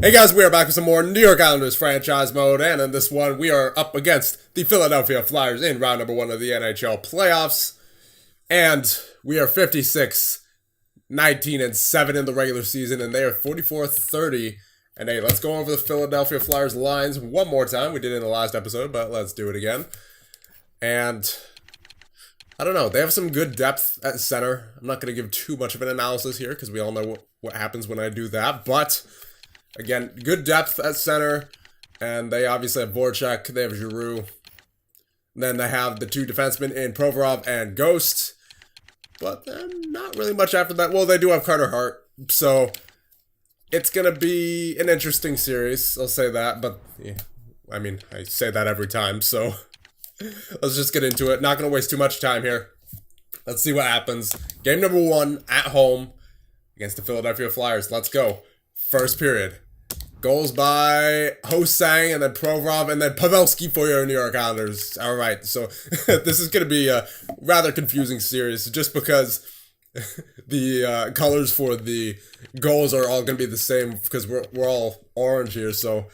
Hey guys, we are back with some more New York Islanders franchise mode, and in this one, we are up against the Philadelphia Flyers in round number 1 of the NHL playoffs. And we are 56, 19, and 7 in the regular season, and they are 44, 30. And hey, let's go over the Philadelphia Flyers lines one more time. We did it in the last episode, but let's do it again. And I don't know, they have some good depth at center. I'm not going to give too much of an analysis here because we all know what happens when I do that, but again, good depth at center, and they obviously have Voracek, they have Giroux. Then they have the two defensemen in Provorov and Ghost, but then not really much after that. Well, they do have Carter Hart, so it's going to be an interesting series, I'll say that, but yeah, I mean, I say that every time, so let's just get into it. Not going to waste too much time here. Let's see what happens. Game number 1 at home against the Philadelphia Flyers. Let's go. First period. Goals by Ho-Sang, and then Provorov, and then Pavelski for your New York Islanders. All right, so this is going to be a rather confusing series just because the colors for the goals are all going to be the same because we're all orange here, so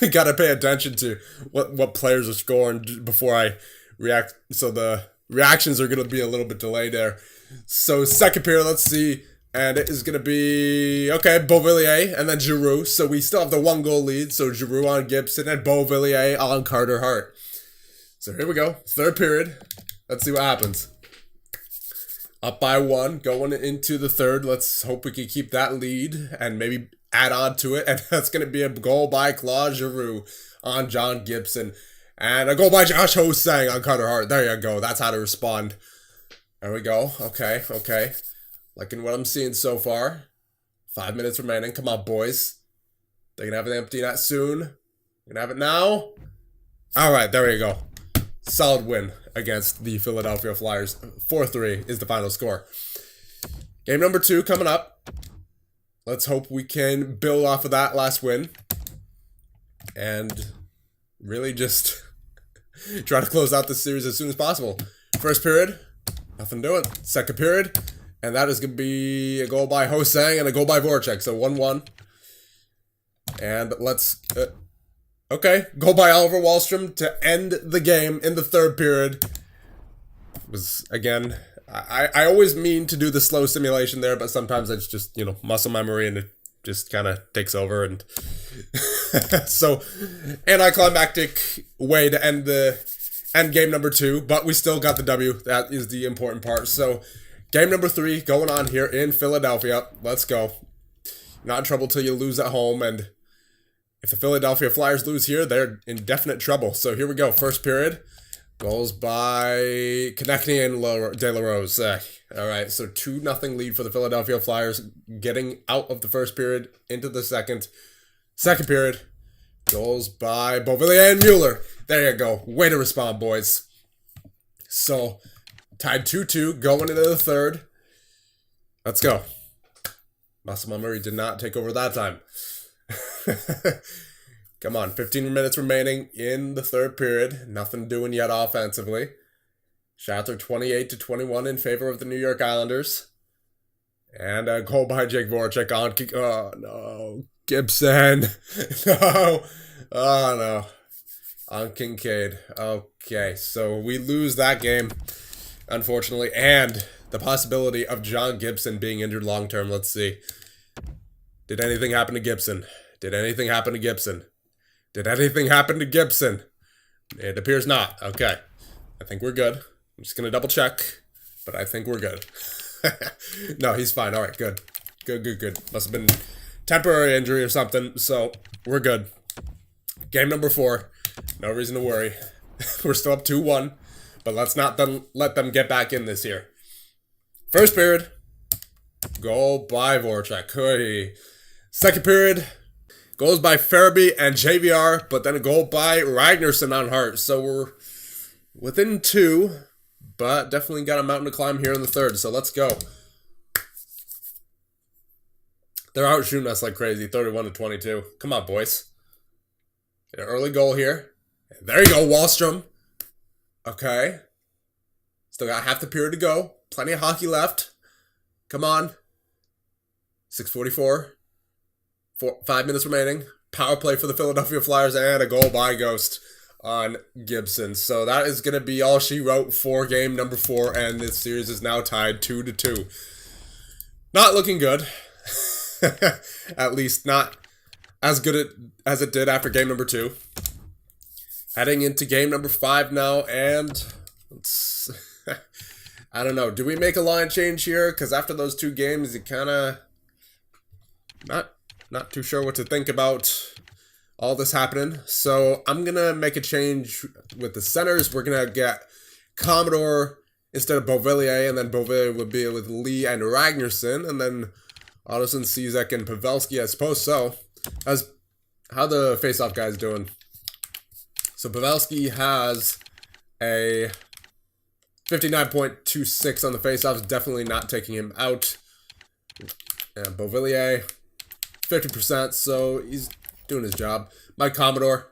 you got to pay attention to what players are scoring before I react. So the reactions are going to be a little bit delayed there. So second period, let's see. And it is going to be, okay, Beauvillier and then Giroux. So we still have the 1-goal lead. So Giroux on Gibson and Beauvillier on Carter Hart. So here we go. Third period. Let's see what happens. Up by 1, going into the third. Let's hope we can keep that lead and maybe add on to it. And that's going to be a goal by Claude Giroux on John Gibson. And a goal by Josh Ho-Sang on Carter Hart. There you go. That's how to respond. There we go. Okay. Liking what I'm seeing so far. 5 minutes remaining. Come on, boys. They're going to have an empty net soon. Going to have it now. All right, there you go. Solid win against the Philadelphia Flyers. 4-3 is the final score. Game number 2 coming up. Let's hope we can build off of that last win. And really just try to close out this series as soon as possible. First period, nothing doing. Second period. And that is going to be a goal by Ho-Sang and a goal by Voracek. So 1-1. And let's... okay. Goal by Oliver Wahlstrom to end the game in the third period. It was, again... I always mean to do the slow simulation there, but sometimes it's just, muscle memory and it just kind of takes over. And so, anticlimactic way to end game number 2. But we still got the W. That is the important part. So... game number 3 going on here in Philadelphia. Let's go. Not in trouble till you lose at home. And if the Philadelphia Flyers lose here, they're in definite trouble. So here we go. First period. Goals by Konechny and De La Rose. All right, so 2-0 lead for the Philadelphia Flyers. Getting out of the first period into the second. Second period. Goals by Beauvillier and Mueller. There you go. Way to respond, boys. So... tied 2-2, going into the third. Let's go. Muscle memory did not take over that time. Come on, 15 minutes remaining in the third period. Nothing doing yet offensively. Shots are 28-21 in favor of the New York Islanders. And a goal by Jake Voracek on... oh, no. Gibson. No. Oh, no. On Kincaid. Okay, so we lose that game. Unfortunately, and the possibility of John Gibson being injured long-term. Let's see. Did anything happen to Gibson? Did anything happen to Gibson? Did anything happen to Gibson? It appears not. Okay. I think we're good. I'm just going to double check, but I think we're good. No, he's fine. All right, good. Good. Must have been temporary injury or something, so we're good. Game number 4. No reason to worry. We're still up 2-1. But let's not let them get back in this year. First period. Goal by Voracek. Hey. Second period. Goals by Farabee and JVR. But then a goal by Ragnarsson on Hart. So we're within 2. But definitely got a mountain to climb here in the third. So let's go. They're out shooting us like crazy. 31-22. Come on, boys. Get an early goal here. There you go, Wahlstrom. Okay. Still got half the period to go. Plenty of hockey left. Come on. 6:44. 5 minutes remaining. Power play for the Philadelphia Flyers and a goal by Ghost on Gibson. So that is going to be all she wrote for game number 4, and this series is now tied 2-2. Not looking good. At least not as good as it did after game number 2. Heading into game number 5 now, and I don't know. Do we make a line change here? Because after those 2 games, you kind of not too sure what to think about all this happening. So I'm going to make a change with the centers. We're going to get Commodore instead of Beauvillier, and then Beauvillier would be with Lee and Ragnarsson, and then Ottoson, Cizek, and Pavelski, I suppose. So, how the face-off guys doing? So Pavelski has a 59.26 on the face-offs, definitely not taking him out. And Beauvillier, 50%, so he's doing his job. Mike Commodore,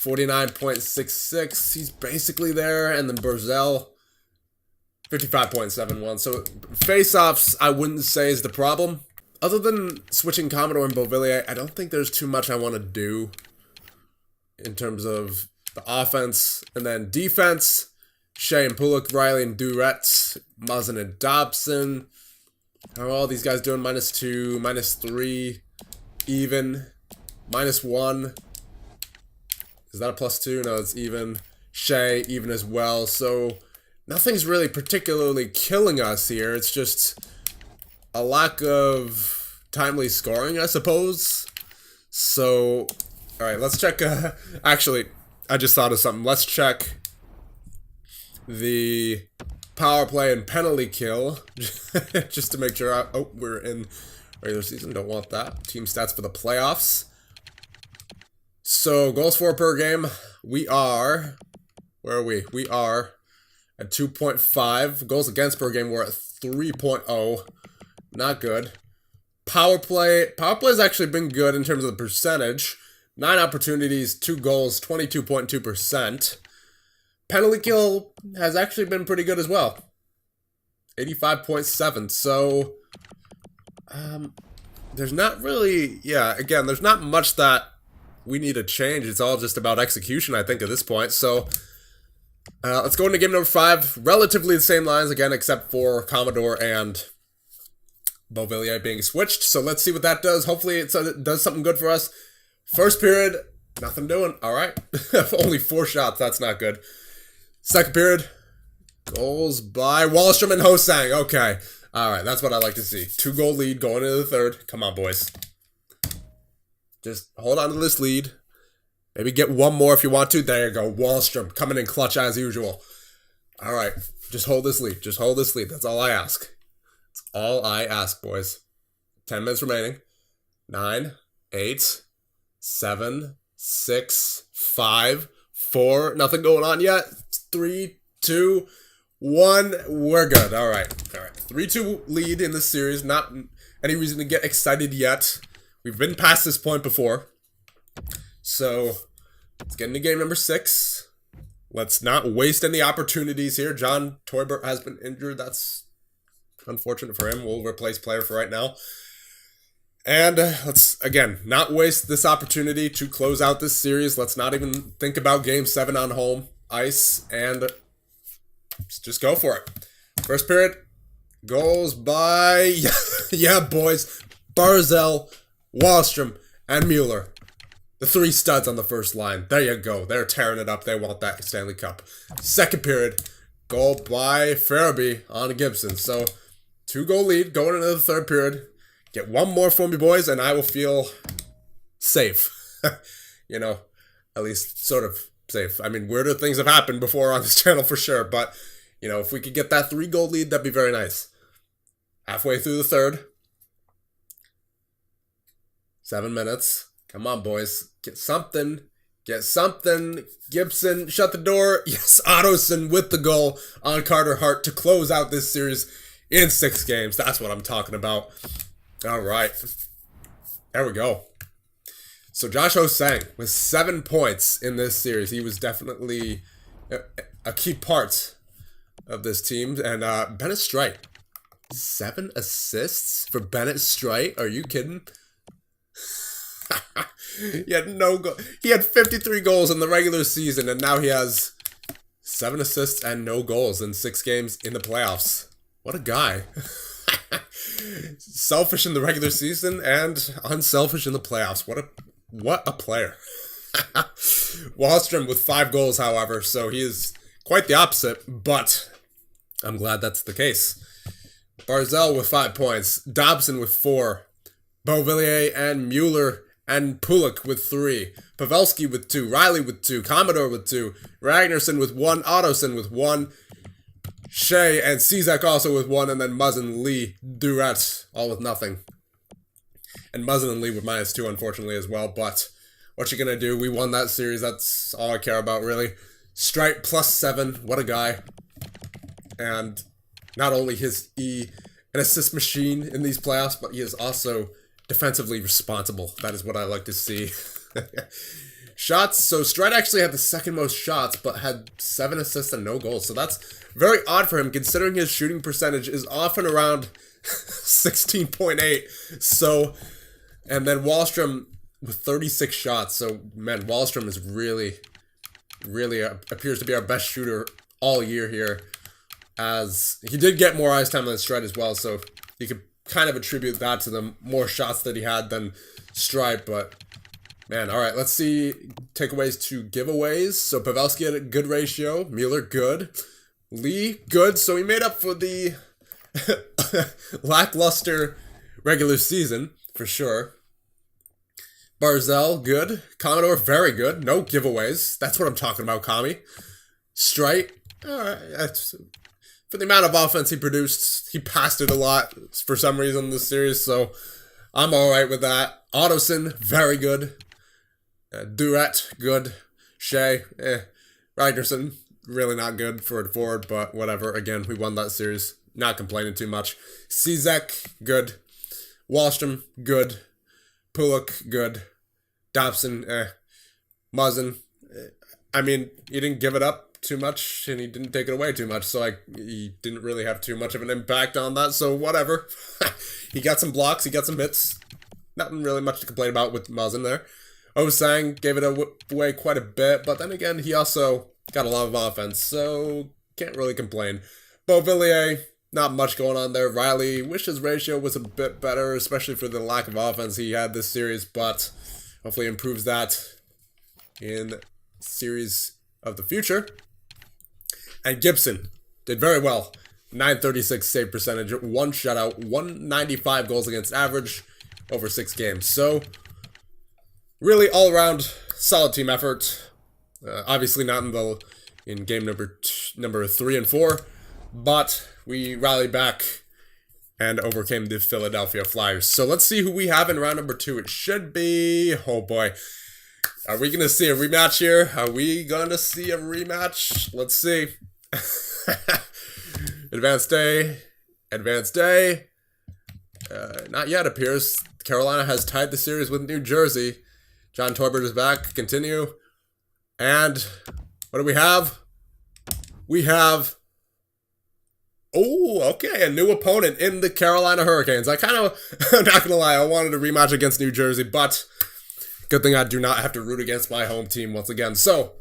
49.66, he's basically there. And then Barzell, 55.71. So face-offs, I wouldn't say is the problem. Other than switching Commodore and Beauvillier, I don't think there's too much I want to do in terms of the offense. And then defense, Shea and Pulock, Riley and Duretz, Muzzin and Dobson. How are all these guys doing? -2, -3, even, -1. Is that a +2? No, it's even. Shea, even as well. So nothing's really particularly killing us here. It's just a lack of timely scoring, I suppose. So, alright, let's check. Actually, I just thought of something. Let's check the power play and penalty kill. Just to make sure. Oh, we're in regular season. Don't want that. Team stats for the playoffs. So, goals for per game. We are. Where are we? We are at 2.5. Goals against per game, we're at 3.0. Not good. Power play. Power play has actually been good in terms of the percentage. 9 opportunities, 2 goals, 22.2%. Penalty kill has actually been pretty good as well. 85.7. So, there's not really, again, there's not much that we need to change. It's all just about execution, I think, at this point. So, let's go into game number 5. Relatively the same lines again, except for Commodore and Beauvillier being switched. So let's see what that does. Hopefully it does something good for us. First period, nothing doing. All right. Only 4 shots. That's not good. Second period, goals by Wallstrom and Hosang. Okay. All right. That's what I like to see. 2-goal lead going into the third. Come on, boys. Just hold on to this lead. Maybe get one more if you want to. There you go. Wallstrom coming in clutch as usual. All right. Just hold this lead. Just hold this lead. That's all I ask. That's all I ask, boys. 10 minutes remaining. 9, 8, 7, 6, 5, 4. Nothing going on yet. 3, 2, 1. We're good. All right. All right. 3-2 lead in this series. Not any reason to get excited yet. We've been past this point before. So, let's get into game number 6. Let's not waste any opportunities here. John Toibert has been injured. That's unfortunate for him. We'll replace player for right now. And let's, again, not waste this opportunity to close out this series. Let's not even think about game 7 on home ice. And just go for it. First period, goals by, yeah, boys, Barzell, Wallstrom, and Mueller. The 3 studs on the first line. There you go. They're tearing it up. They want that Stanley Cup. Second period, goal by Farabee on Gibson. So, 2-goal lead going into the third period. Get one more for me, boys, and I will feel safe. You know, at least sort of safe. I mean, weirder things have happened before on this channel for sure, but, you know, if we could get that 3-goal lead, that'd be very nice. Halfway through the third. 7 minutes. Come on, boys. Get something. Get something. Gibson, shut the door. Yes, Ottoson with the goal on Carter Hart to close out this series in 6 games. That's what I'm talking about. All right. There we go. So Josh Hosang with 7 points in this series. He was definitely a key part of this team. And Bennett Strite. 7 assists for Bennett Strite? Are you kidding? He had no goal. He had 53 goals in the regular season, and now he has 7 assists and no goals in 6 games in the playoffs. What a guy. Selfish in the regular season and unselfish in the playoffs. What a player. Wahlstrom with 5 goals, however, so he is quite the opposite, but I'm glad that's the case. Barzal with 5 points, Dobson with 4, Beauvillier and Mueller and Pulik with 3, Pavelski with 2, Riley with 2, Commodore with 2, Ragnarsson with 1, Ottoson with 1, Shea and Cizek also with 1, and then Muzzin, Lee, Duret, all with nothing. And Muzzin and Lee with -2, unfortunately, as well, but what you gonna do? We won that series, that's all I care about, really. Strite +7, what a guy. And not only is he an assist machine in these playoffs, but he is also defensively responsible. That is what I like to see. Shots, so Strite actually had the second most shots, but had 7 assists and no goals. So that's very odd for him, considering his shooting percentage is often around 16.8. So, and then Wahlstrom with 36 shots. So, man, Wahlstrom is really appears to be our best shooter all year here. As he did get more ice time than Strite as well, so you could kind of attribute that to the more shots that he had than Strite, but man, alright, let's see takeaways to giveaways. So Pavelski had a good ratio, Mueller good, Lee good, so he made up for the lackluster regular season, for sure. Barzal good, Commodore very good, no giveaways, that's what I'm talking about, Kami. Strite, alright, for the amount of offense he produced, he passed it a lot for some reason in this series, so I'm alright with that. Ottoson, very good. Duret, good. Shea, Ragnarsson, really not good for a forward, but whatever. Again, we won that series. Not complaining too much. Cizek, good. Wahlstrom, good. Pulik, good. Dobson, Muzzin, I mean, he didn't give it up too much, and he didn't take it away too much, so he didn't really have too much of an impact on that, so whatever. He got some blocks, he got some hits. Nothing really much to complain about with Muzzin there. Osang gave it away quite a bit, but then again, he also got a lot of offense, so can't really complain. Beauvillier, not much going on there. Riley, wish his ratio was a bit better, especially for the lack of offense he had this series, but hopefully improves that in series of the future. And Gibson did very well. 936 save percentage, 1 shutout, 195 goals against average over 6 games. So, really all around solid team effort. Obviously not in game number 3 and 4, but we rallied back and overcame the Philadelphia Flyers. So let's see who we have in round number 2. It should be, oh boy. Are we going to see a rematch here? Are we going to see a rematch? Let's see. Advanced day. Not yet, appears. Carolina has tied the series with New Jersey. John Torbert is back. Continue. And what do we have? We have... Oh, okay, a new opponent in the Carolina Hurricanes. I'm not going to lie, I wanted a rematch against New Jersey, but good thing I do not have to root against my home team once again. So,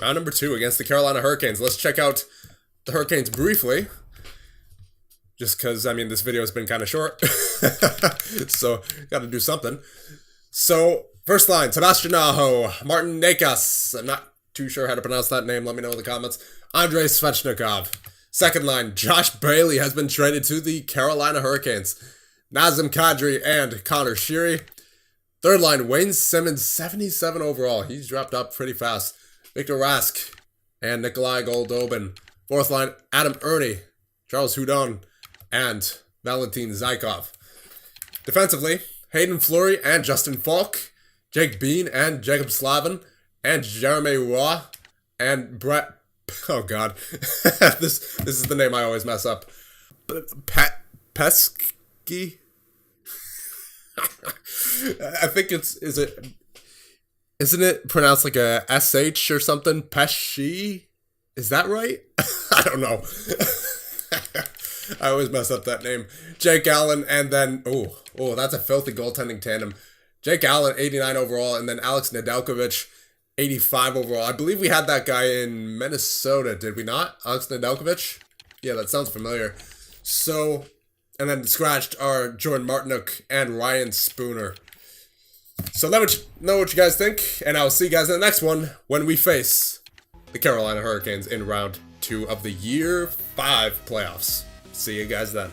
round number 2 against the Carolina Hurricanes. Let's check out the Hurricanes briefly. Just because, I mean, this video has been kind of short. So, got to do something. So, first line, Sebastian Aho, Martin Necas. I'm not too sure how to pronounce that name. Let me know in the comments. Andrei Svechnikov. Second line, Josh Bailey has been traded to the Carolina Hurricanes. Nazem Kadri and Connor Sheary. Third line, Wayne Simmons, 77 overall. He's dropped up pretty fast. Victor Rask and Nikolai Goldobin. Fourth line, Adam Ernie, Charles Hudon, and Valentin Zykov. Defensively, Hayden Fleury and Justin Falk. Jake Bean and Jacob Slavin. And Jeremy Roy and Brett... Oh, God. This is the name I always mess up. Pesky? I think isn't it pronounced like a SH or something? Pesci? Is that right? I don't know. I always mess up that name. Jake Allen and then, oh, that's a filthy goaltending tandem. Jake Allen, 89 overall, and then Alex Nedeljkovic, 85 overall. I believe we had that guy in Minnesota, did we not? Alex Nedeljkovic? Yeah, that sounds familiar. So, and then scratched are Jordan Martinook and Ryan Spooner. So let me know what you guys think, and I'll see you guys in the next one when we face the Carolina Hurricanes in round 2 of the Year 5 playoffs. See you guys then.